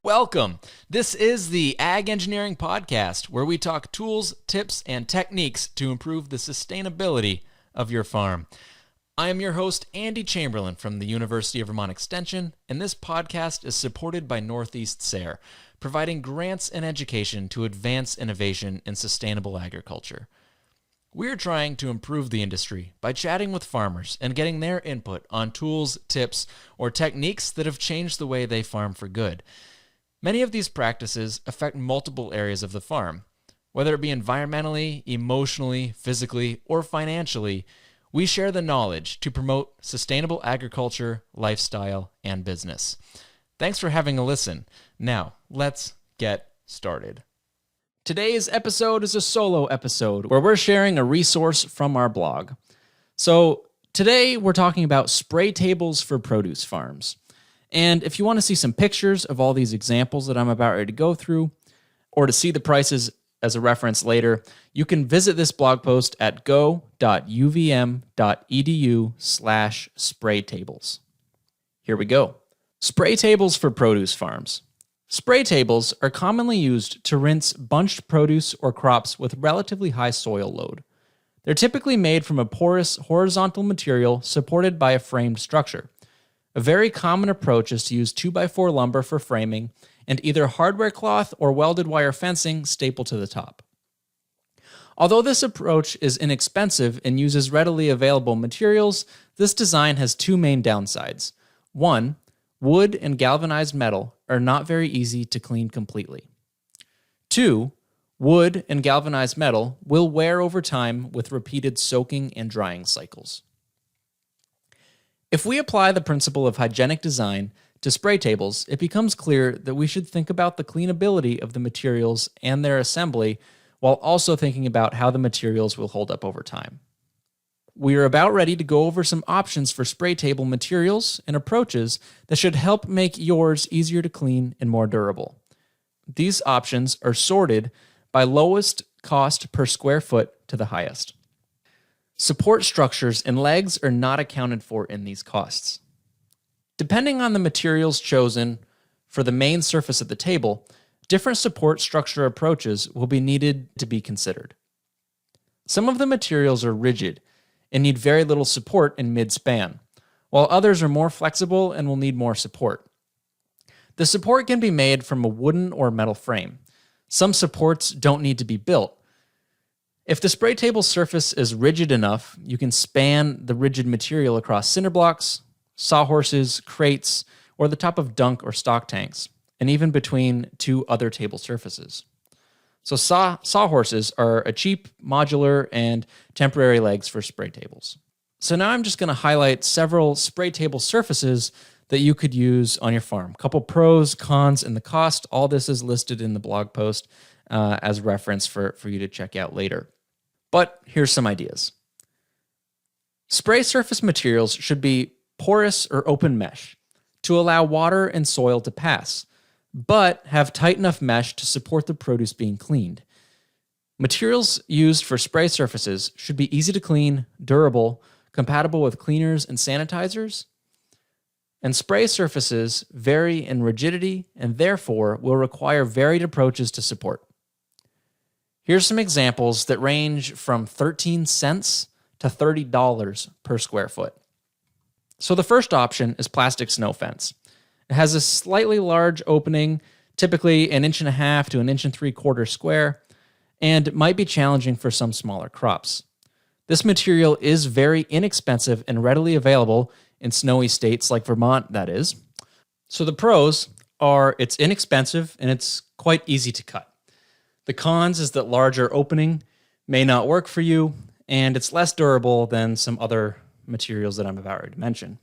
Welcome. This is the Ag Engineering Podcast, where we talk tools, tips, and techniques to improve the sustainability of your farm. I am your host, Andy Chamberlain from the University of Vermont Extension, and this podcast is supported by Northeast SARE, providing grants and education to advance innovation in sustainable agriculture. We're trying to improve the industry by chatting with farmers and getting their input on tools, tips, or techniques that have changed the way they farm for good. Many of these practices affect multiple areas of the farm. Whether it be environmentally, emotionally, physically, or financially, we share the knowledge to promote sustainable agriculture, lifestyle, and business. Thanks for having a listen. Now, let's get started. Today's episode is a solo episode where we're sharing a resource from our blog. So today we're talking about spray tables for produce farms. And if you want to see some pictures of all these examples that I'm about ready to go through, or to see the prices as a reference later, you can visit this blog post at go.uvm.edu/spraytables. Here we go. Spray tables for produce farms. Spray tables are commonly used to rinse bunched produce or crops with relatively high soil load. They're typically made from a porous horizontal material supported by a framed structure. A very common approach is to use 2x4 lumber for framing and either hardware cloth or welded wire fencing stapled to the top. Although this approach is inexpensive and uses readily available materials, this design has two main downsides. One, wood and galvanized metal are not very easy to clean completely. Two, wood and galvanized metal will wear over time with repeated soaking and drying cycles. If we apply the principle of hygienic design to spray tables, it becomes clear that we should think about the cleanability of the materials and their assembly while also thinking about how the materials will hold up over time. We are about ready to go over some options for spray table materials and approaches that should help make yours easier to clean and more durable. These options are sorted by lowest cost per square foot to the highest. Support structures and legs are not accounted for in these costs. Depending on the materials chosen for the main surface of the table, different support structure approaches will be needed to be considered. Some of the materials are rigid and need very little support in mid-span, while others are more flexible and will need more support. The support can be made from a wooden or metal frame. Some supports don't need to be built. If the spray table surface is rigid enough, you can span the rigid material across cinder blocks, sawhorses, crates, or the top of dunk or stock tanks, and even between two other table surfaces. So sawhorses are a cheap, modular, and temporary legs for spray tables. So now I'm just going to highlight several spray table surfaces that you could use on your farm. A couple pros, cons, and the cost. All this is listed in the blog post as reference for you to check out later. But here's some ideas. Spray surface materials should be porous or open mesh to allow water and soil to pass, but have tight enough mesh to support the produce being cleaned. Materials used for spray surfaces should be easy to clean, durable, compatible with cleaners and sanitizers, and spray surfaces vary in rigidity and therefore will require varied approaches to support. Here's some examples that range from 13 cents to $30 per square foot. So the first option is plastic snow fence. It has a slightly large opening, typically 1.5 to 1.75 inches square, and might be challenging for some smaller crops. This material is very inexpensive and readily available in snowy states like Vermont, that is. So the pros are it's inexpensive and it's quite easy to cut. The cons is that larger opening may not work for you, and it's less durable than some other materials that I'm about to mention.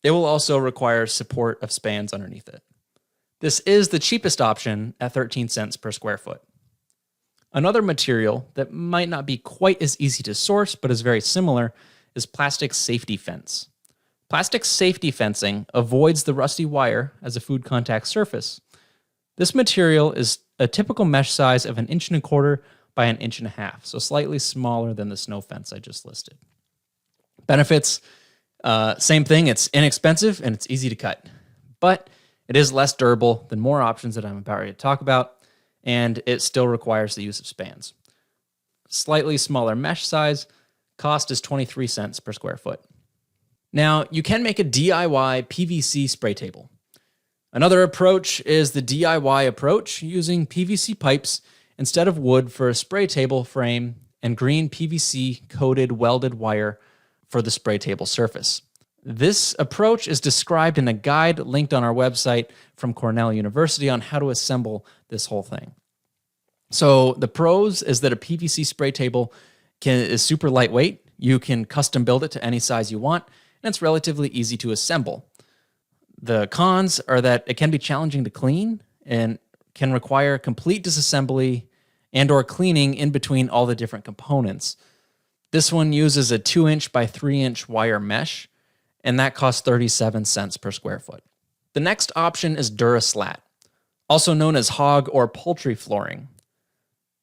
It will also require support of spans underneath it. This is the cheapest option at 13 cents per square foot. Another material that might not be quite as easy to source but is very similar is plastic safety fence. Plastic safety fencing avoids the rusty wire as a food contact surface. This material is a typical mesh size of 1.25 inches by 1.5 inches, so slightly smaller than the snow fence I just listed. Benefits, same thing, it's inexpensive and it's easy to cut. But It is less durable than more options that I'm about ready to talk about, and it still requires the use of spans. Slightly smaller mesh size, cost is 23 cents per square foot. Now, you can make a DIY PVC spray table. Another approach is the DIY approach, using PVC pipes instead of wood for a spray table frame and green PVC coated welded wire for the spray table surface. This approach is described in a guide linked on our website from Cornell University on how to assemble this whole thing. So the pros is that a PVC spray table is super lightweight. You can custom build it to any size you want, and it's relatively easy to assemble. The cons are that it can be challenging to clean and can require complete disassembly and or cleaning in between all the different components. This one uses a 2-inch by 3-inch wire mesh, and that costs 37 cents per square foot. The next option is DuraSlat, also known as hog or poultry flooring.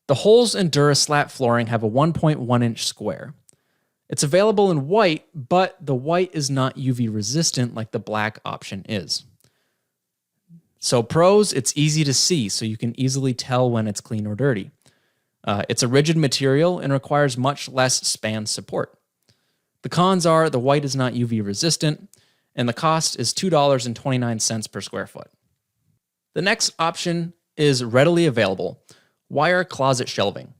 The holes in DuraSlat flooring have a 1.1-inch square. It's available in white, but the white is not UV resistant like the black option is. So pros, it's easy to see, so you can easily tell when it's clean or dirty. It's a rigid material and requires much less span support. The cons are the white is not UV resistant, and the cost is $2.29 per square foot. The next option is readily available, wire closet shelving.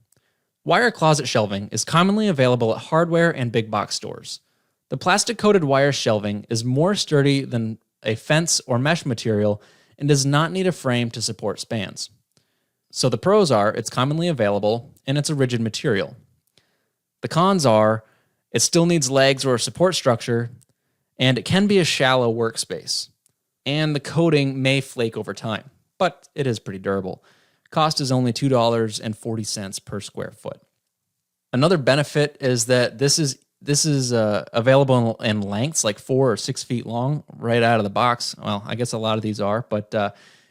Wire closet shelving is commonly available at hardware and big box stores. The plastic-coated wire shelving is more sturdy than a fence or mesh material and does not need a frame to support spans. So the pros are it's commonly available and it's a rigid material. The cons are it still needs legs or a support structure, and it can be a shallow workspace. And the coating may flake over time, but it is pretty durable. Cost is only $2.40 per square foot. Another benefit is that this is available in lengths like 4 or 6 feet long right out of the box. Well, I guess a lot of these are, but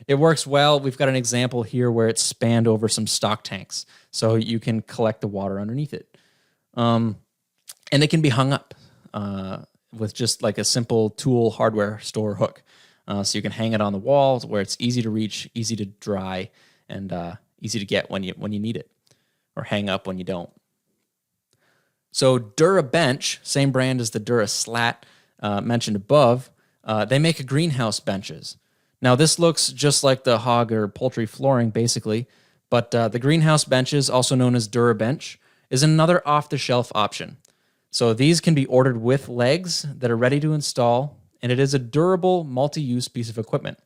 it works well. We've got an example here where it's spanned over some stock tanks, so you can collect the water underneath it. And it can be hung up with just like a simple tool hardware store hook. So you can hang it on the wall where it's easy to reach, easy to dry, and easy to get when you need it, or hang up when you don't. So DuraBench, same brand as the DuraSlat mentioned above, they make a greenhouse benches. Now this looks just like the hog or poultry flooring basically, but the greenhouse benches, also known as DuraBench, is another off-the-shelf option. So these can be ordered with legs that are ready to install, and it is a durable, multi-use piece of equipment.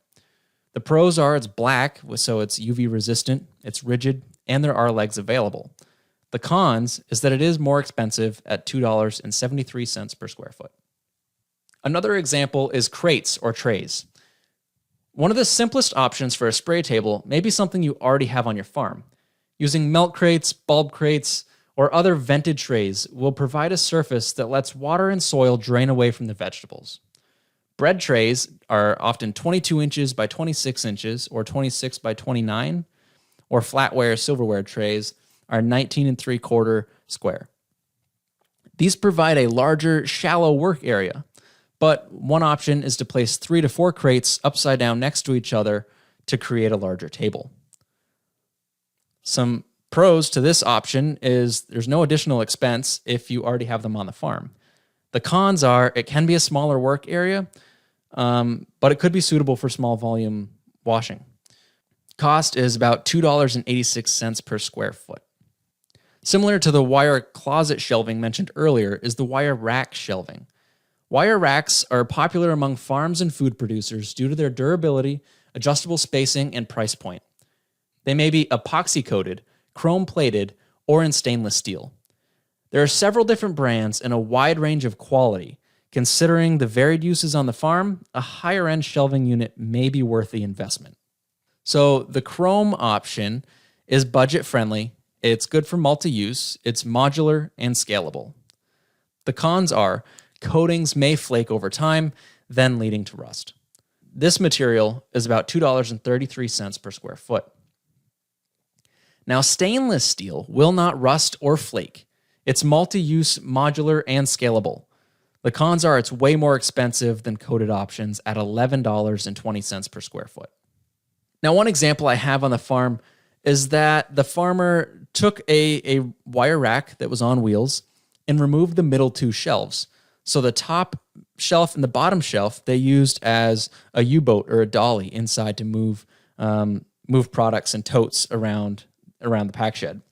The pros are it's black, so it's UV resistant, it's rigid, and there are legs available. The cons is that it is more expensive at $2.73 per square foot. Another example is crates or trays. One of the simplest options for a spray table may be something you already have on your farm. Using milk crates, bulb crates, or other vented trays will provide a surface that lets water and soil drain away from the vegetables. Bread trays are often 22 inches by 26 inches or 26 by 29, or flatware silverware trays are 19 3/4 square. These provide a larger, shallow work area, but one option is to place 3 to 4 crates upside down next to each other to create a larger table. Some pros to this option is there's no additional expense if you already have them on the farm. The cons are it can be a smaller work area, but it could be suitable for small volume washing. Cost is about $2.86 per square foot. Similar to the wire closet shelving mentioned earlier is the wire rack shelving. Wire racks are popular among farms and food producers due to their durability, adjustable spacing, and price point. They may be epoxy coated, chrome plated, or in stainless steel. There are several different brands and a wide range of quality. Considering the varied uses on the farm, a higher end shelving unit may be worth the investment. So the chrome option is budget friendly, it's good for multi-use, it's modular and scalable. The cons are coatings may flake over time, then leading to rust. This material is about $2.33 per square foot. Now, stainless steel will not rust or flake. It's multi-use, modular, and scalable. The cons are it's way more expensive than coated options at $11.20 per square foot. Now, one example I have on the farm is that the farmer took a wire rack that was on wheels and removed the middle two shelves. So the top shelf and the bottom shelf they used as a U-boat or a dolly inside to move products and totes around the pack shed.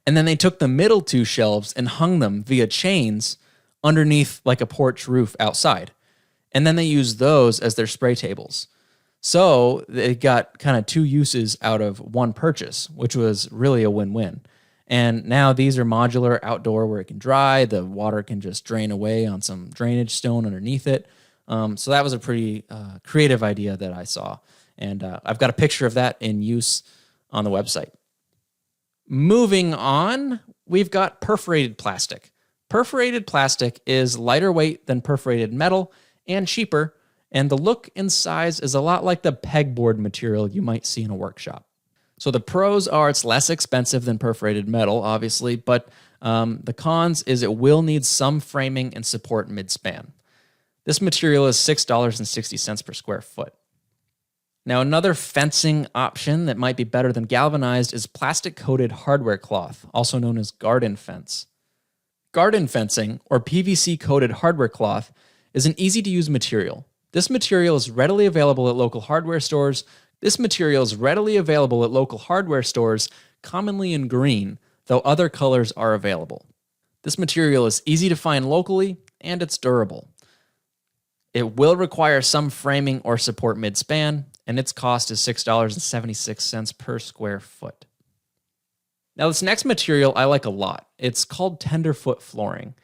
And then they took the middle two shelves and hung them via chains underneath like a porch roof outside. And then they used those as their spray tables. So they got kind of two uses out of one purchase, which was really a win-win. And now these are modular outdoor where it can dry. The water can just drain away on some drainage stone underneath it. So that was a pretty creative idea that I saw. And I've got a picture of that in use on the website. Moving on, we've got perforated plastic. Perforated plastic is lighter weight than perforated metal and cheaper, and the look and size is a lot like the pegboard material you might see in a workshop. So the pros are it's less expensive than perforated metal, obviously, but the cons is it will need some framing and support mid-span. This material is $6.60 per square foot. Now, another fencing option that might be better than galvanized is plastic-coated hardware cloth, also known as garden fence. Garden fencing, or PVC-coated hardware cloth, is an easy-to-use material. This material is readily available at local hardware stores. Commonly in green, though other colors are available. This material is easy to find locally, and it's durable. It will require some framing or support mid-span, and its cost is $6.76 per square foot. Now, this next material I like a lot. It's called tenderfoot flooring.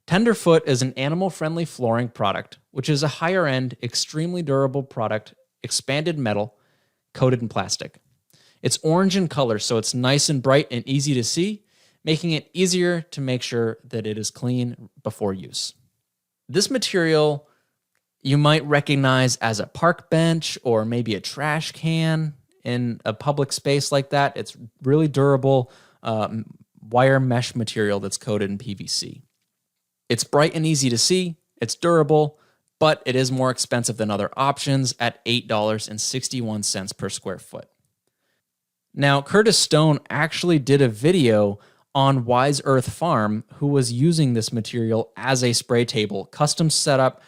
Tenderfoot is an animal-friendly flooring product, which is a higher-end, extremely durable product, expanded metal, coated in plastic. It's orange in color, so it's nice and bright and easy to see, making it easier to make sure that it is clean before use. This material you might recognize as a park bench or maybe a trash can in a public space like that. It's really durable wire mesh material that's coated in PVC. It's bright and easy to see, it's durable, but it is more expensive than other options at $8.61 per square foot. Now, Curtis Stone actually did a video on Wise Earth Farm who was using this material as a spray table, custom setup.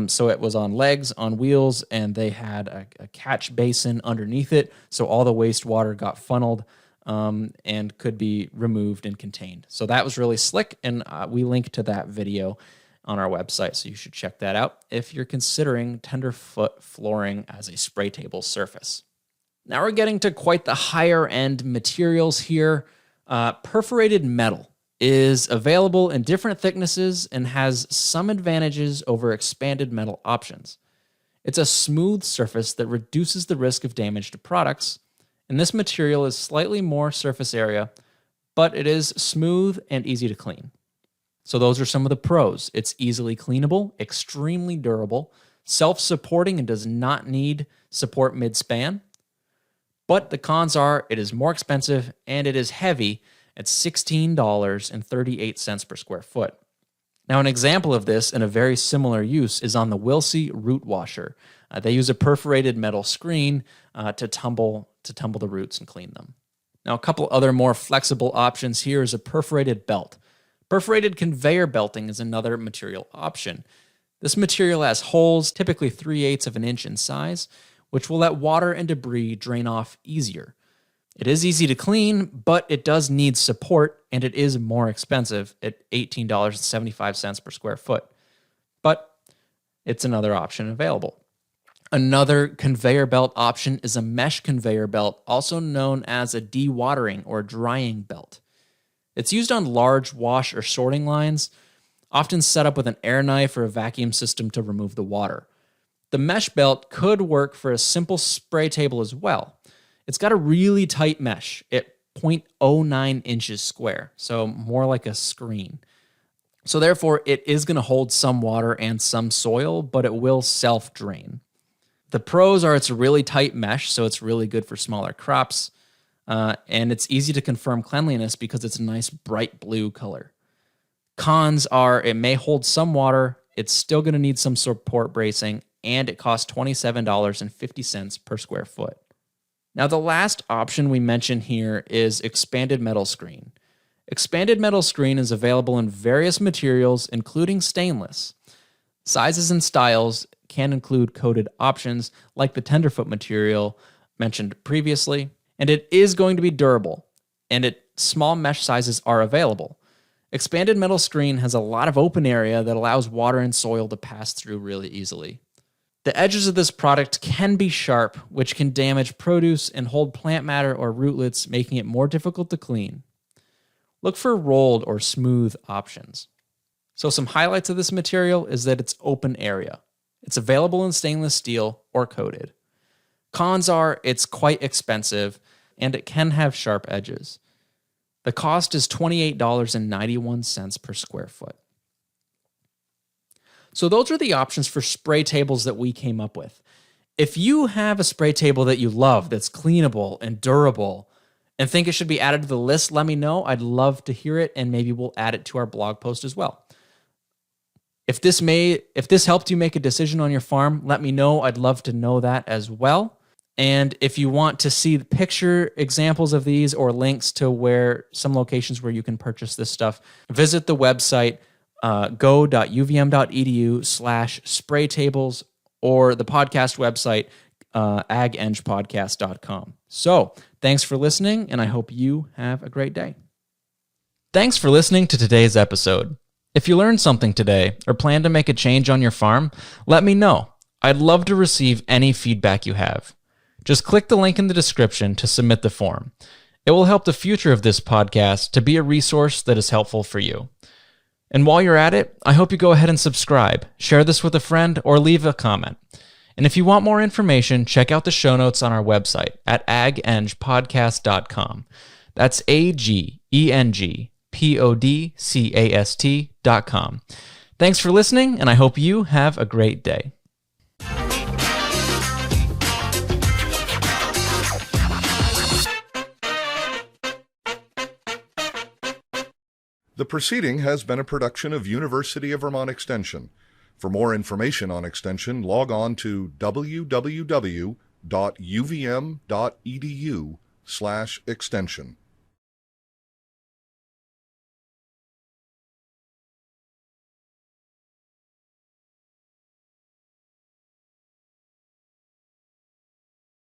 So it was on legs, on wheels, and they had a catch basin underneath it, so all the wastewater got funneled and could be removed and contained. So that was really slick, and we link to that video on our website, so you should check that out if you're considering tenderfoot flooring as a spray table surface. Now we're getting to quite the higher-end materials here. Perforated metal is available in different thicknesses and has some advantages over expanded metal options. It's a smooth surface that reduces the risk of damage to products, and this material is slightly more surface area, but it is smooth and easy to clean. So those are some of the pros. It's easily cleanable, extremely durable, self-supporting and does not need support mid-span. But the cons are it is more expensive and it is heavy at $16.38 per square foot. Now, an example of this in a very similar use is on the Wilsey root washer. They use a perforated metal screen to tumble the roots and clean them. Now, a couple other more flexible options here is a perforated belt. Perforated conveyor belting is another material option. This material has holes, typically 3/8 of an inch in size, which will let water and debris drain off easier. It is easy to clean, but it does need support, and it is more expensive at $18.75 per square foot. But it's another option available. Another conveyor belt option is a mesh conveyor belt, also known as a dewatering or drying belt. It's used on large wash or sorting lines, often set up with an air knife or a vacuum system to remove the water. The mesh belt could work for a simple spray table as well. It's got a really tight mesh at 0.09 inches square, so more like a screen. So therefore, it is going to hold some water and some soil, but it will self-drain. The pros are it's a really tight mesh, so it's really good for smaller crops, and it's easy to confirm cleanliness because it's a nice bright blue color. Cons are it may hold some water, it's still going to need some support bracing, and it costs $27.50 per square foot. Now, the last option we mention here is expanded metal screen. Expanded metal screen is available in various materials, including stainless. Sizes and styles can include coated options like the tenderfoot material mentioned previously, and it is going to be durable, and small mesh sizes are available. Expanded metal screen has a lot of open area that allows water and soil to pass through really easily. The edges of this product can be sharp, which can damage produce and hold plant matter or rootlets, making it more difficult to clean. Look for rolled or smooth options. So some highlights of this material is that it's open area. It's available in stainless steel or coated. Cons are it's quite expensive and it can have sharp edges. The cost is $28.91 per square foot. So those are the options for spray tables that we came up with. If you have a spray table that you love that's cleanable and durable and think it should be added to the list, let me know. I'd love to hear it, and maybe we'll add it to our blog post as well. If this helped you make a decision on your farm, let me know. I'd love to know that as well. And if you want to see picture examples of these or links to some locations where you can purchase this stuff, visit the website go.uvm.edu/spray tables or the podcast website agengpodcast.com. So thanks for listening, and I hope you have a great day. Thanks for listening to today's episode. If you learned something today or plan to make a change on your farm, let me know. I'd love to receive any feedback you have. Just click the link in the description to submit the form. It will help the future of this podcast to be a resource that is helpful for you. And while you're at it, I hope you go ahead and subscribe, share this with a friend, or leave a comment. And if you want more information, check out the show notes on our website at agengpodcast.com. That's agengpodcast.com. Thanks for listening, and I hope you have a great day. The proceeding has been a production of University of Vermont Extension. For more information on Extension, log on to www.uvm.edu/extension.